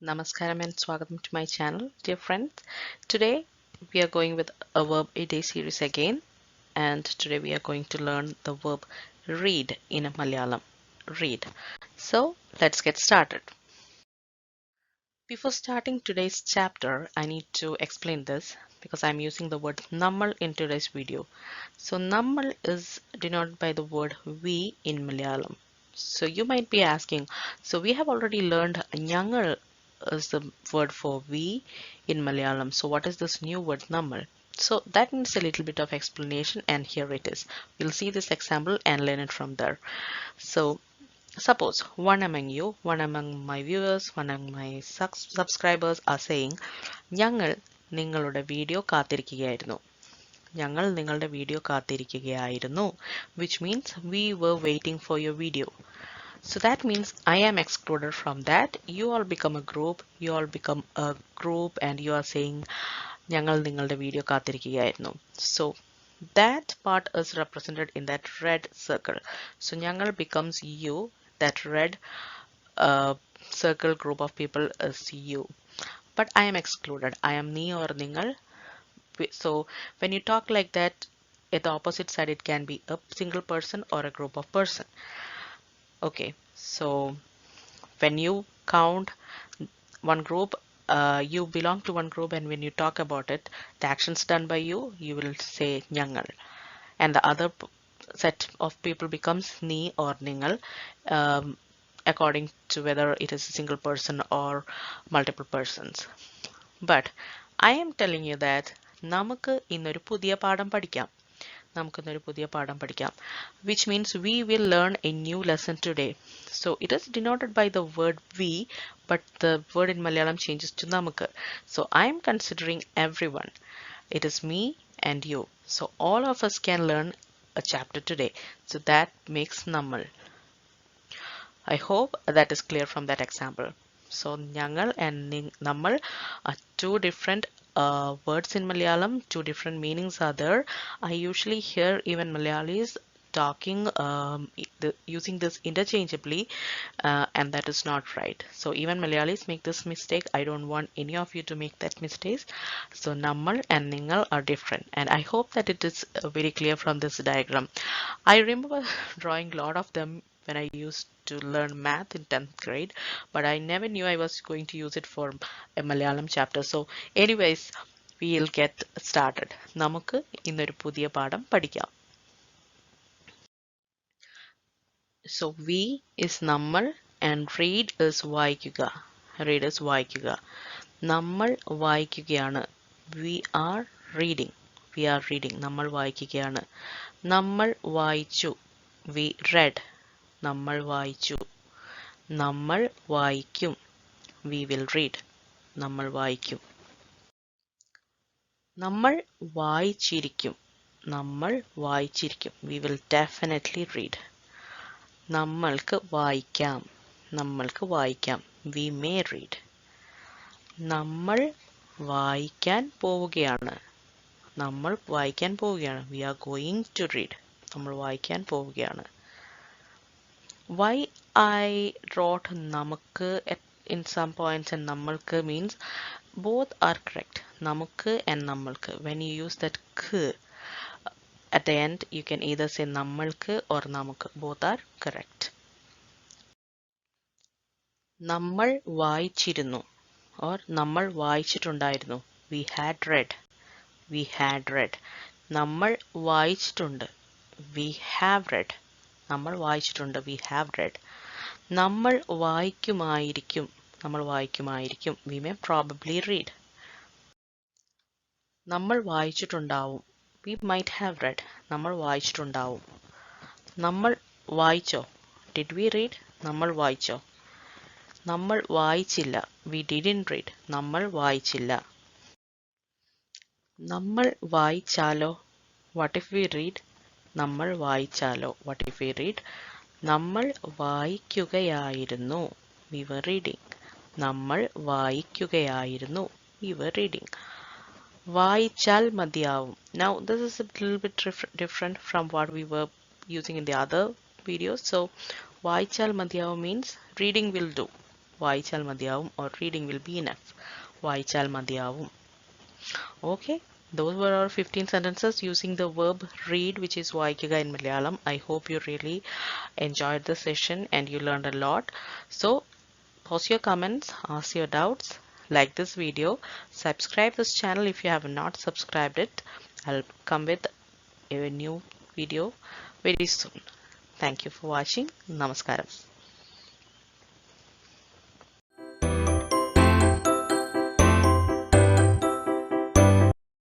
Namaskaram and Swagatam to my channel, dear friends. Today we are going with a verb a day series again, and today we are going to learn the verb read in Malayalam. Read. So let's get started. Before starting today's chapter, I need to explain this because I'm using the word nammal in today's video. So nammal is denoted by the word we in Malayalam. So you might be asking, so we have already learned nyangal is the word for we in Malayalam. So what is this new word nammal? So that needs a little bit of explanation, and here it is. We'll see this example and learn it from there. So suppose one among my viewers, one among my subscribers are saying, ഞങ്ങൾ നിങ്ങളുടെ video കാത്തിരിക്കുകയായിരുന്നു. ഞങ്ങൾ നിങ്ങളുടെ video കാത്തിരിക്കുകയായിരുന്നു, which means we were waiting for your video. So that means I am excluded from that. You all become a group and you are saying ഞങ്ങൾ നിങ്ങളുടെ video കാത്തിരിക്കുകയായിരുന്നു. So that part is represented in that red circle. So ഞങ്ങൾ becomes you. That red circle group of people is you. But I am excluded. I am ni or ningal. So when you talk like that, at the opposite side it can be a single person or a group of person. Okay, so when you count one group, you belong to one group, and when you talk about it, the actions done by you, you will say nyangal, and the other set of people becomes ni or ningal, according to whether it is a single person or multiple persons. But I am telling you that നമുക്ക് ഇന്നൊരു പുതിയ പാഠം പഠിക്കാം. നമുക്കിന്നൊരു പുതിയ പാഠം പഠിക്കാം, which means we will learn a new lesson today. So it is denoted by the word we, but the word in Malayalam changes to namukku. So I am considering everyone. It is me and you. So all of us can learn a chapter today. So that makes nammal. I hope that is clear from that example. So nyangal and nammal are two different words in Malayalam. Two different meanings are there. I usually hear even Malayalis talking using this interchangeably, and that is not right. So even Malayalis make this mistake. I don't want any of you to make that mistake. So nammal and ningal are different, and I hope that it is very clear from this diagram. I remember drawing a lot of them when I used to learn math in 10th grade, but I never knew I was going to use it for a Malayalam chapter. So anyways, we'll get started. നമുക്ക് ഇന്നൊരു പുതിയ പാഠം പഠിക്കാം. So we is നമ്മൾ and read is വായിക്കുക. Read is വായിക്കുക. നമ്മൾ വായിക്കുകയാണ്. We are reading. We are reading. നമ്മൾ വായിക്കുകയാണ്. നമ്മൾ വായിച്ചു. We read. നമ്മൾ വായിച്ചു. നമ്മൾ വായിക്കും. We will read. നമ്മൾ വായിക്കും. നമ്മൾ വായിച്ചിരിക്കും. നമ്മൾ വായിച്ചിരിക്കും. We will definitely read. നമ്മൾക്ക് വായിക്കാം. നമ്മൾക്ക് വായിക്കാം. We may read. നമ്മൾ വായിക്കാൻ പോവുകയാണ്. നമ്മൾ വായിക്കാൻ പോവുകയാണ്. We are going to read. നമ്മൾ വായിക്കാൻ പോവുകയാണ്. Why I wrote namukku in some points and nammalku means both are correct. Namukku and nammalku. When you use that k at the end, you can either say nammalku or namukku. Both are correct. നമ്മൾ വായിച്ചിരുന്നു or നമ്മൾ വായിച്ചിട്ടുണ്ടായിരുന്നു. We had read. We had read. നമ്മൾ വായിച്ചിട്ടുണ്ട്. We have read. നമ്മൾ വായിച്ചിട്ടുണ്ട്. We have read. നമ്മൾ വായിക്കുമായിരിക്കും. നമ്മൾ വായിക്കുമായിരിക്കും. We may probably read. നമ്മൾ വായിച്ചിട്ടുണ്ടാവും. We might have read. നമ്മൾ വായിച്ചിട്ടുണ്ടാവും. നമ്മൾ വായിച്ചോ? Did we read? നമ്മൾ വായിച്ചോ? നമ്മൾ വായിച്ചില്ല. We didn't read. നമ്മൾ വായിച്ചില്ല. നമ്മൾ വായിച്ചാലോ? What if we read? നമ്മൾ വായിച്ചാലോ? What if we read? നമ്മൾ വായിക്കുകയായിരുന്നു. We were reading. നമ്മൾ വായിക്കുകയായിരുന്നു. We were reading. വായിച്ചാൽ മതിയാവും. Now this is a little bit different from what we were using in the other videos. So വായിച്ചാൽ മതിയാവും means reading will do. വായിച്ചാൽ മതിയാവും, or reading will be enough. വായിച്ചാൽ മതിയാവും. Okay, those were our 15 sentences using the verb read, which is വായിക്കുക in Malayalam. I hope you really enjoyed the session and you learned a lot. So post your comments, ask your doubts, like this video, subscribe this channel if you have not subscribed it. I'll come with a new video very soon. Thank you for watching. Namaskaram.